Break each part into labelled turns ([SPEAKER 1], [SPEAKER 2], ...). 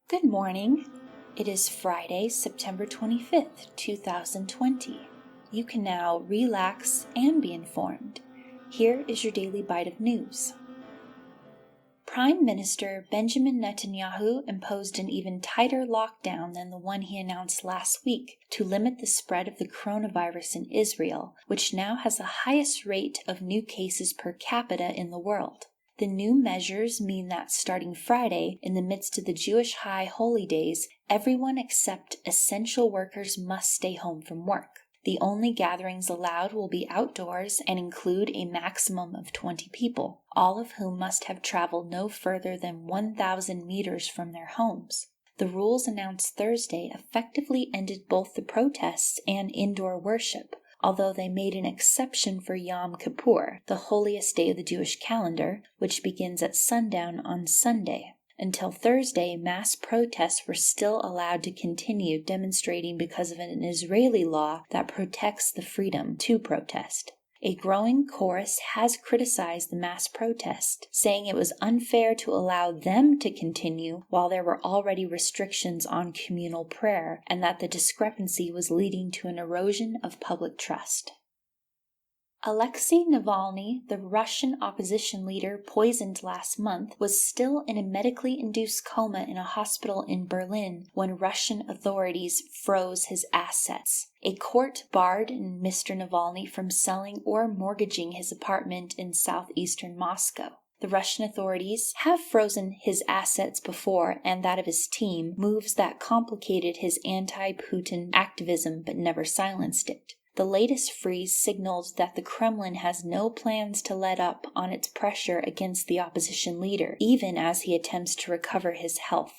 [SPEAKER 1] Good morning. It is Friday, September 25th, 2020. You can now relax and be informed. Here is your daily bite of news. Prime Minister Benjamin Netanyahu imposed an even tighter lockdown than the one he announced last week to limit the spread of the coronavirus in Israel, which now has the highest rate of new cases per capita in the world. The new measures mean that starting Friday, in the midst of the Jewish high holy days, everyone except essential workers must stay home from work. The only gatherings allowed will be outdoors and include a maximum of 20 people, all of whom must have traveled no further than 1,000 meters from their homes. The rules announced Thursday effectively ended both the protests and indoor worship, although they made an exception for Yom Kippur, the holiest day of the Jewish calendar, which begins at sundown on Sunday. Until Thursday, mass protests were still allowed to continue demonstrating because of an Israeli law that protects the freedom to protest. A growing chorus has criticized the mass protest, saying it was unfair to allow them to continue while there were already restrictions on communal prayer, and that the discrepancy was leading to an erosion of public trust. Alexei Navalny, the Russian opposition leader poisoned last month, was still in a medically induced coma in a hospital in Berlin when Russian authorities froze his assets. A court barred Mr. Navalny from selling or mortgaging his apartment in southeastern Moscow. The Russian authorities have frozen his assets before, and that of his team, moves that complicated his anti-Putin activism but never silenced it. The latest freeze signals that the Kremlin has no plans to let up on its pressure against the opposition leader, even as he attempts to recover his health.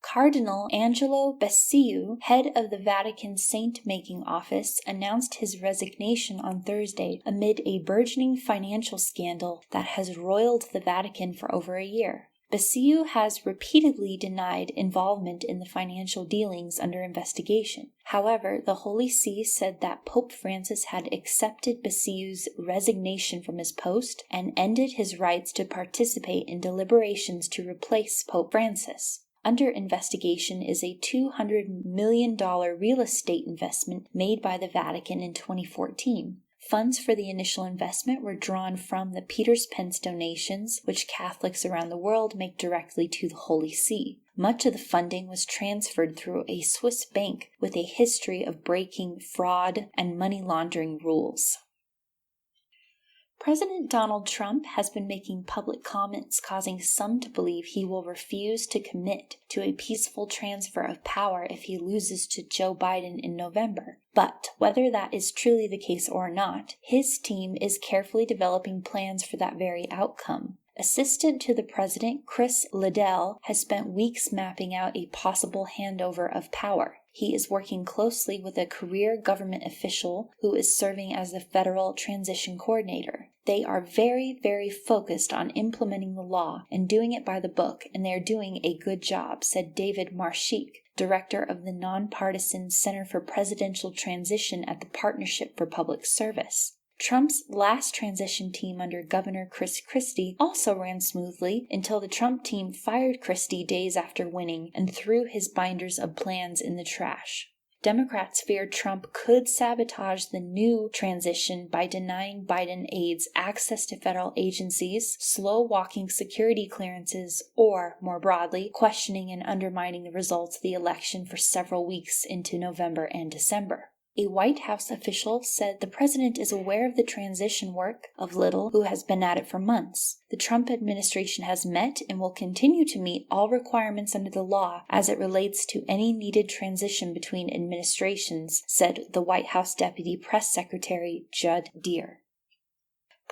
[SPEAKER 1] Cardinal Angelo Becciu, head of the Vatican saint-making office, announced his resignation on Thursday amid a burgeoning financial scandal that has roiled the Vatican for over a year. Becciu has repeatedly denied involvement in the financial dealings under investigation. However, the Holy See said that Pope Francis had accepted Becciu's resignation from his post and ended his rights to participate in deliberations to replace Pope Francis. Under investigation is a $200 million real estate investment made by the Vatican in 2014. Funds for the initial investment were drawn from the Peter's Pence donations, which Catholics around the world make directly to the Holy See. Much of the funding was transferred through a Swiss bank with a history of breaking fraud and money laundering rules. President Donald Trump has been making public comments causing some to believe he will refuse to commit to a peaceful transfer of power if he loses to Joe Biden in November. But whether that is truly the case or not, his team is carefully developing plans for that very outcome. Assistant to the president, Chris Liddell, has spent weeks mapping out a possible handover of power. He is working closely with a career government official who is serving as the federal transition coordinator. They are very, very focused on implementing the law and doing it by the book, and they are doing a good job, said David Marshik, director of the nonpartisan Center for Presidential Transition at the Partnership for Public Service. Trump's last transition team under Governor Chris Christie also ran smoothly until the Trump team fired Christie days after winning and threw his binders of plans in the trash. Democrats feared Trump could sabotage the new transition by denying Biden aides access to federal agencies, slow-walking security clearances, or, more broadly, questioning and undermining the results of the election for several weeks into November and December. A White House official said the president is aware of the transition work of Little, who has been at it for months. The Trump administration has met and will continue to meet all requirements under the law as it relates to any needed transition between administrations, said the White House Deputy Press Secretary Judd Deere.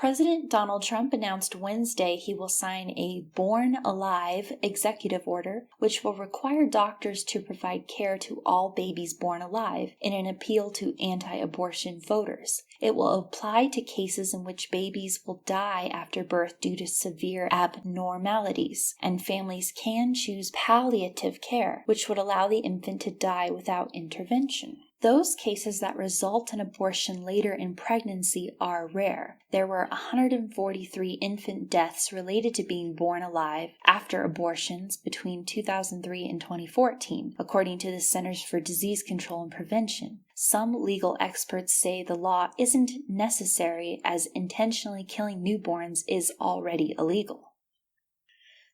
[SPEAKER 1] President Donald Trump announced Wednesday he will sign a Born Alive executive order, which will require doctors to provide care to all babies born alive in an appeal to anti-abortion voters. It will apply to cases in which babies will die after birth due to severe abnormalities, and families can choose palliative care, which would allow the infant to die without intervention. Those cases that result in abortion later in pregnancy are rare. There were 143 infant deaths related to being born alive after abortions between 2003 and 2014, according to the Centers for Disease Control and Prevention. Some legal experts say the law isn't necessary as intentionally killing newborns is already illegal.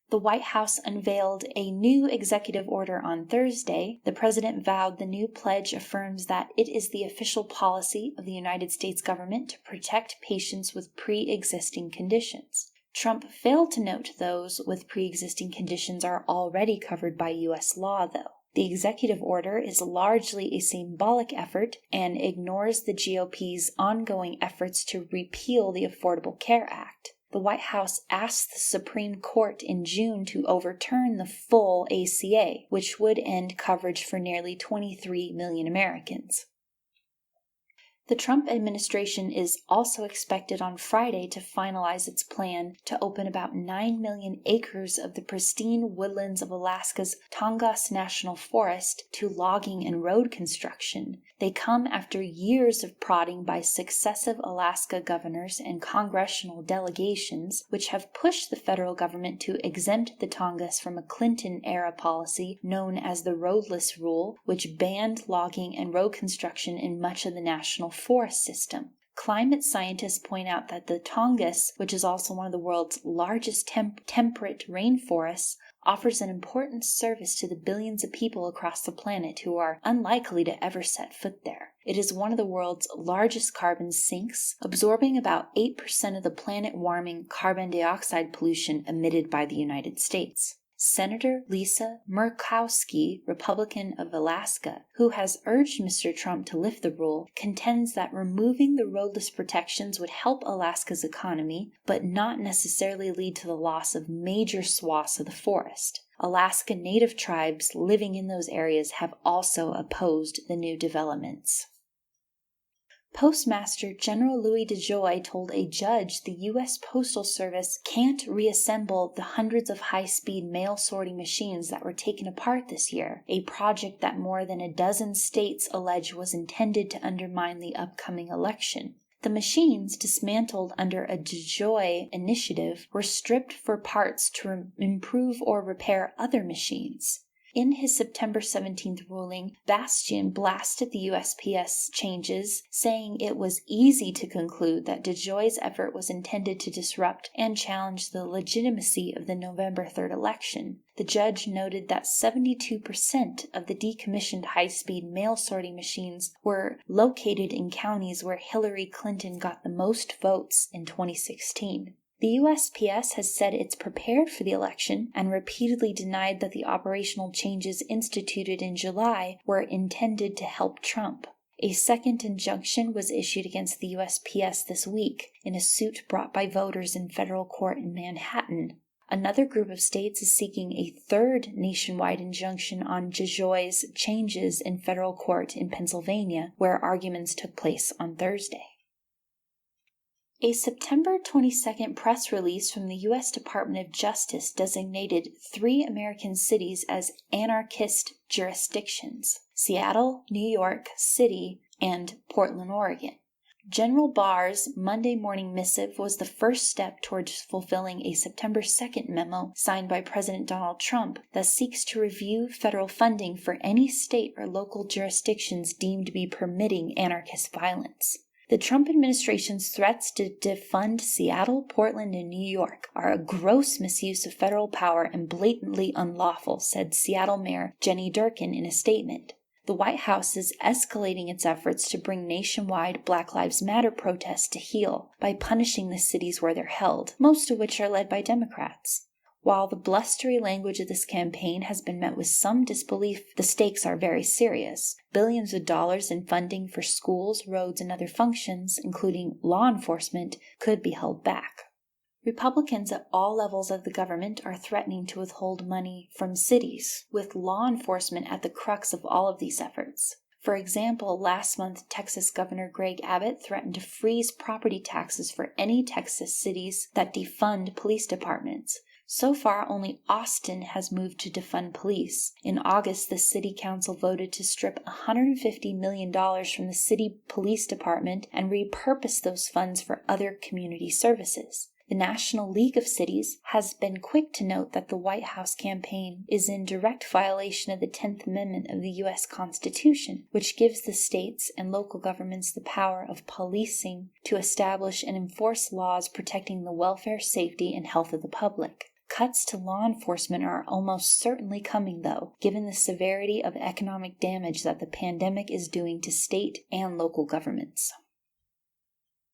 [SPEAKER 1] The White House unveiled a new executive order on Thursday. The president vowed the new pledge affirms that it is the official policy of the United States government to protect patients with pre-existing conditions. Trump failed to note those with pre-existing conditions are already covered by U.S. law, though. The executive order is largely a symbolic effort and ignores the GOP's ongoing efforts to repeal the Affordable Care Act. The White House asked the Supreme Court in June to overturn the full ACA, which would end coverage for nearly 23 million Americans. The Trump administration is also expected on Friday to finalize its plan to open about 9 million acres of the pristine woodlands of Alaska's Tongass National Forest to logging and road construction. They come after years of prodding by successive Alaska governors and congressional delegations, which have pushed the federal government to exempt the Tongass from a Clinton-era policy known as the Roadless Rule, which banned logging and road construction in much of the national forest system. Climate scientists point out that the Tongass, which is also one of the world's largest temperate rainforests, offers an important service to the billions of people across the planet who are unlikely to ever set foot there. It is one of the world's largest carbon sinks, absorbing about 8% of the planet-warming carbon dioxide pollution emitted by the United States. Senator Lisa Murkowski, Republican of Alaska, who has urged Mr. Trump to lift the rule, contends that removing the roadless protections would help Alaska's economy, but not necessarily lead to the loss of major swaths of the forest. Alaska Native tribes living in those areas have also opposed the new developments. Postmaster General Louis DeJoy told a judge the U.S. Postal Service can't reassemble the hundreds of high-speed mail sorting machines that were taken apart this year, a project that more than a dozen states allege was intended to undermine the upcoming election. The machines, dismantled under a DeJoy initiative, were stripped for parts to improve or repair other machines. In his September 17th ruling, Bastian blasted the USPS changes, saying it was easy to conclude that DeJoy's effort was intended to disrupt and challenge the legitimacy of the November 3rd election. The judge noted that 72% of the decommissioned high-speed mail sorting machines were located in counties where Hillary Clinton got the most votes in 2016. The USPS has said it's prepared for the election and repeatedly denied that the operational changes instituted in July were intended to help Trump. A second injunction was issued against the USPS this week in a suit brought by voters in federal court in Manhattan. Another group of states is seeking a third nationwide injunction on DeJoy's changes in federal court in Pennsylvania, where arguments took place on Thursday. A September 22nd press release from the U.S. Department of Justice designated 3 American cities as anarchist jurisdictions: Seattle, New York City, and Portland, Oregon. General Barr's Monday morning missive was the first step towards fulfilling a September 2nd memo signed by President Donald Trump that seeks to review federal funding for any state or local jurisdictions deemed to be permitting anarchist violence. The Trump administration's threats to defund Seattle, Portland, and New York are a gross misuse of federal power and blatantly unlawful, said Seattle Mayor Jenny Durkin in a statement. The White House is escalating its efforts to bring nationwide Black Lives Matter protests to heel by punishing the cities where they're held, most of which are led by Democrats. While the blustery language of this campaign has been met with some disbelief, the stakes are very serious. Billions of dollars in funding for schools, roads, and other functions, including law enforcement, could be held back. Republicans at all levels of the government are threatening to withhold money from cities, with law enforcement at the crux of all of these efforts. For example, last month, Texas Governor Greg Abbott threatened to freeze property taxes for any Texas cities that defund police departments. So far, only Austin has moved to defund police. In August, the city council voted to strip $150 million from the city police department and repurpose those funds for other community services. The National League of Cities has been quick to note that the White House campaign is in direct violation of the 10th Amendment of the U.S. Constitution, which gives the states and local governments the power of policing to establish and enforce laws protecting the welfare, safety, and health of the public. Cuts to law enforcement are almost certainly coming, though, given the severity of economic damage that the pandemic is doing to state and local governments.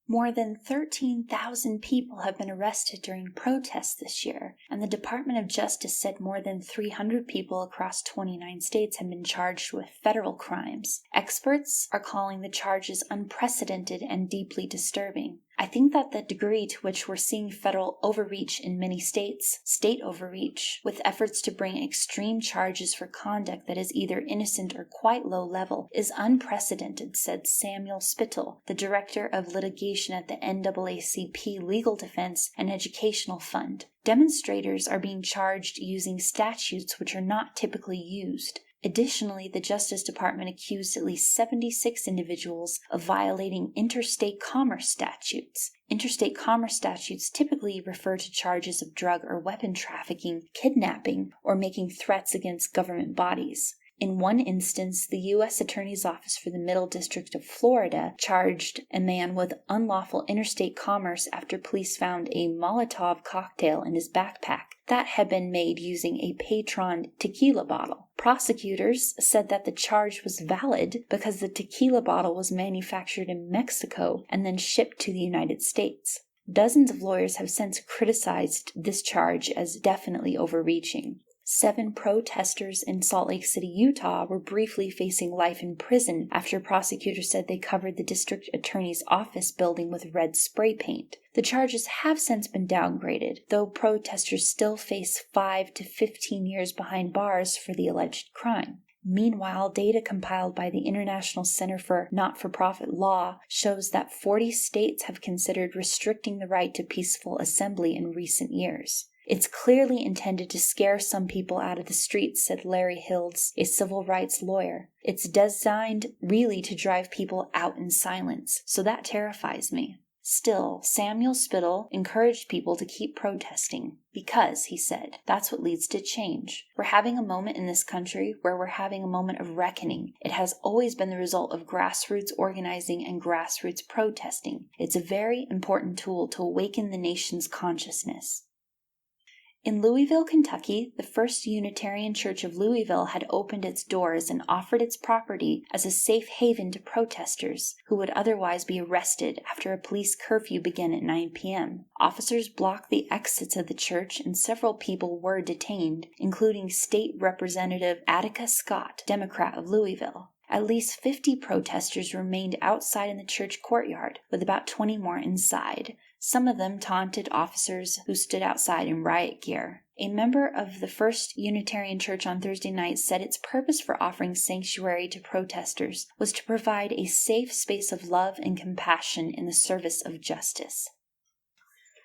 [SPEAKER 1] More than 13,000 people have been arrested during protests this year, and the Department of Justice said more than 300 people across 29 states have been charged with federal crimes. Experts are calling the charges unprecedented and deeply disturbing. I think that the degree to which we're seeing federal overreach in many states, state overreach, with efforts to bring extreme charges for conduct that is either innocent or quite low level, is unprecedented, said Samuel Spittle, the director of litigation at the NAACP Legal Defense and Educational Fund. Demonstrators are being charged using statutes which are not typically used. Additionally, the Justice Department accused at least 76 individuals of violating interstate commerce statutes. Interstate commerce statutes typically refer to charges of drug or weapon trafficking, kidnapping, or making threats against government bodies. In one instance, the U.S. Attorney's Office for the Middle District of Florida charged a man with unlawful interstate commerce after police found a Molotov cocktail in his backpack that had been made using a Patron tequila bottle. Prosecutors said that the charge was valid because the tequila bottle was manufactured in Mexico and then shipped to the United States. Dozens of lawyers have since criticized this charge as definitely overreaching. 7 protesters in Salt Lake City, Utah, were briefly facing life in prison after prosecutors said they covered the district attorney's office building with red spray paint. The charges have since been downgraded, though protesters still face 5 to 15 years behind bars for the alleged crime. Meanwhile, data compiled by the International Center for Not-for-Profit Law shows that 40 states have considered restricting the right to peaceful assembly in recent years. It's clearly intended to scare some people out of the streets, said Larry Hildes, a civil rights lawyer. It's designed really to drive people out in silence, so that terrifies me. Still, Samuel Spittle encouraged people to keep protesting because, he said, that's what leads to change. We're having a moment in this country where we're having a moment of reckoning. It has always been the result of grassroots organizing and grassroots protesting. It's a very important tool to awaken the nation's consciousness. In Louisville, Kentucky, the First Unitarian Church of Louisville had opened its doors and offered its property as a safe haven to protesters who would otherwise be arrested after a police curfew began at 9 p.m. Officers blocked the exits of the church and several people were detained, including State Representative Attica Scott, Democrat of Louisville. At least 50 protesters remained outside in the church courtyard, with about 20 more inside. Some of them taunted officers who stood outside in riot gear. A member of the First Unitarian Church on Thursday night said its purpose for offering sanctuary to protesters was to provide a safe space of love and compassion in the service of justice.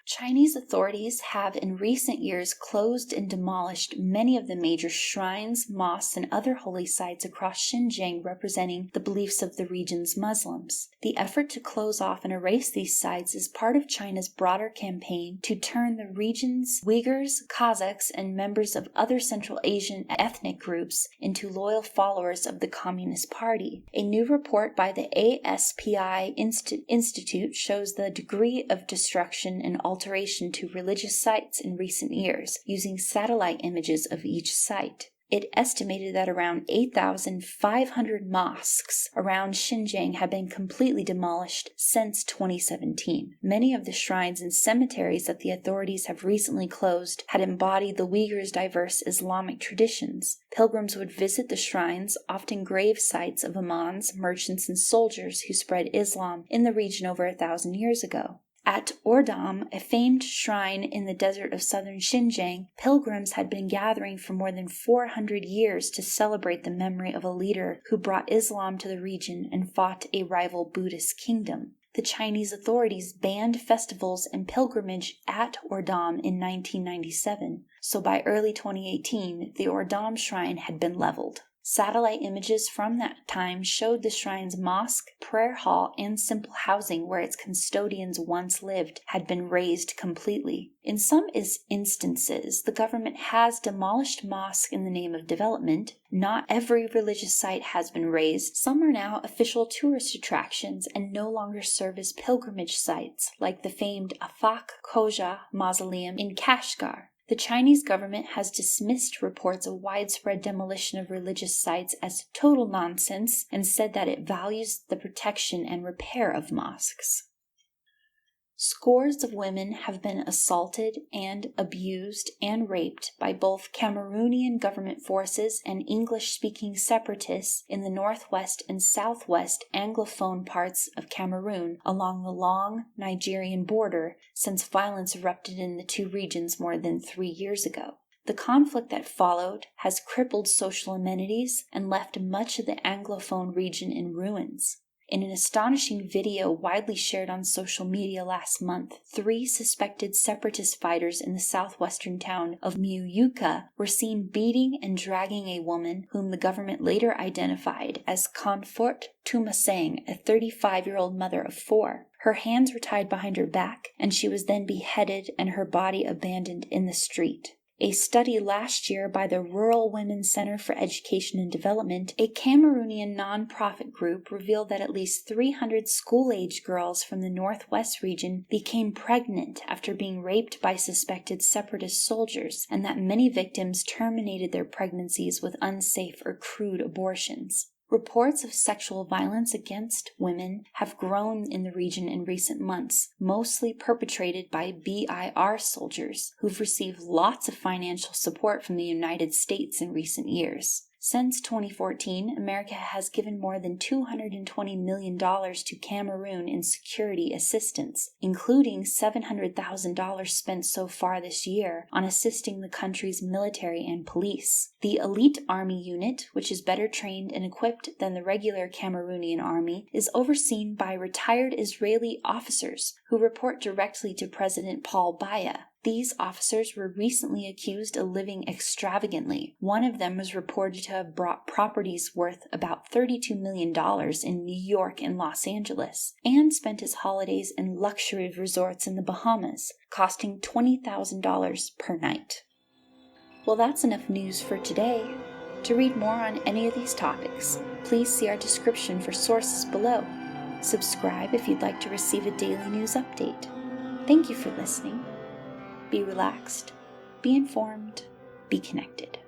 [SPEAKER 1] Chinese authorities have in recent years closed and demolished many of the major shrines, mosques, and other holy sites across Xinjiang representing the beliefs of the region's Muslims. The effort to close off and erase these sites is part of China's broader campaign to turn the region's Uyghurs, Kazakhs, and members of other Central Asian ethnic groups into loyal followers of the Communist Party. A new report by the ASPI Institute shows the degree of destruction and alteration to religious sites in recent years, using satellite images of each site. It estimated that around 8,500 mosques around Xinjiang have been completely demolished since 2017. Many of the shrines and cemeteries that the authorities have recently closed had embodied the Uyghurs' diverse Islamic traditions. Pilgrims would visit the shrines, often grave sites of imams, merchants, and soldiers who spread Islam in the region over 1,000 years ago. At Ordam, a famed shrine in the desert of southern Xinjiang, pilgrims had been gathering for more than 400 years to celebrate the memory of a leader who brought Islam to the region and fought a rival Buddhist kingdom. The Chinese authorities banned festivals and pilgrimage at Ordam in 1997, so by early 2018, the Ordam shrine had been leveled. Satellite images from that time showed the shrine's mosque, prayer hall, and simple housing where its custodians once lived had been razed completely. In some instances, the government has demolished mosques in the name of development. Not every religious site has been razed. Some are now official tourist attractions and no longer serve as pilgrimage sites, like the famed Afak Koja Mausoleum in Kashgar. The Chinese government has dismissed reports of widespread demolition of religious sites as total nonsense and said that it values the protection and repair of mosques. Scores of women have been assaulted and abused and raped by both Cameroonian government forces and English-speaking separatists in the northwest and southwest Anglophone parts of Cameroon along the long Nigerian border since violence erupted in the two regions more than 3 years ago. The conflict that followed has crippled social amenities and left much of the Anglophone region in ruins. In an astonishing video widely shared on social media last month, 3 suspected separatist fighters in the southwestern town of Muyuka were seen beating and dragging a woman whom the government later identified as Comfort Tumasang, a 35-year-old mother of 4. Her hands were tied behind her back, and she was then beheaded and her body abandoned in the street. A study last year by the Rural Women's Center for Education and Development, a Cameroonian non-profit group, revealed that at least 300 school-age girls from the northwest region became pregnant after being raped by suspected separatist soldiers, and that many victims terminated their pregnancies with unsafe or crude abortions. Reports of sexual violence against women have grown in the region in recent months, mostly perpetrated by BIR soldiers, who've received lots of financial support from the United States in recent years. Since 2014, America has given more than $220 million to Cameroon in security assistance, including $700,000 spent so far this year on assisting the country's military and police. The elite army unit, which is better trained and equipped than the regular Cameroonian army, is overseen by retired Israeli officers who report directly to President Paul Biya. These officers were recently accused of living extravagantly. One of them was reported to have bought properties worth about $32 million in New York and Los Angeles, and spent his holidays in luxury resorts in the Bahamas, costing $20,000 per night. Well, that's enough news for today. To read more on any of these topics, please see our description for sources below. Subscribe if you'd like to receive a daily news update. Thank you for listening. Be relaxed, be informed, be connected.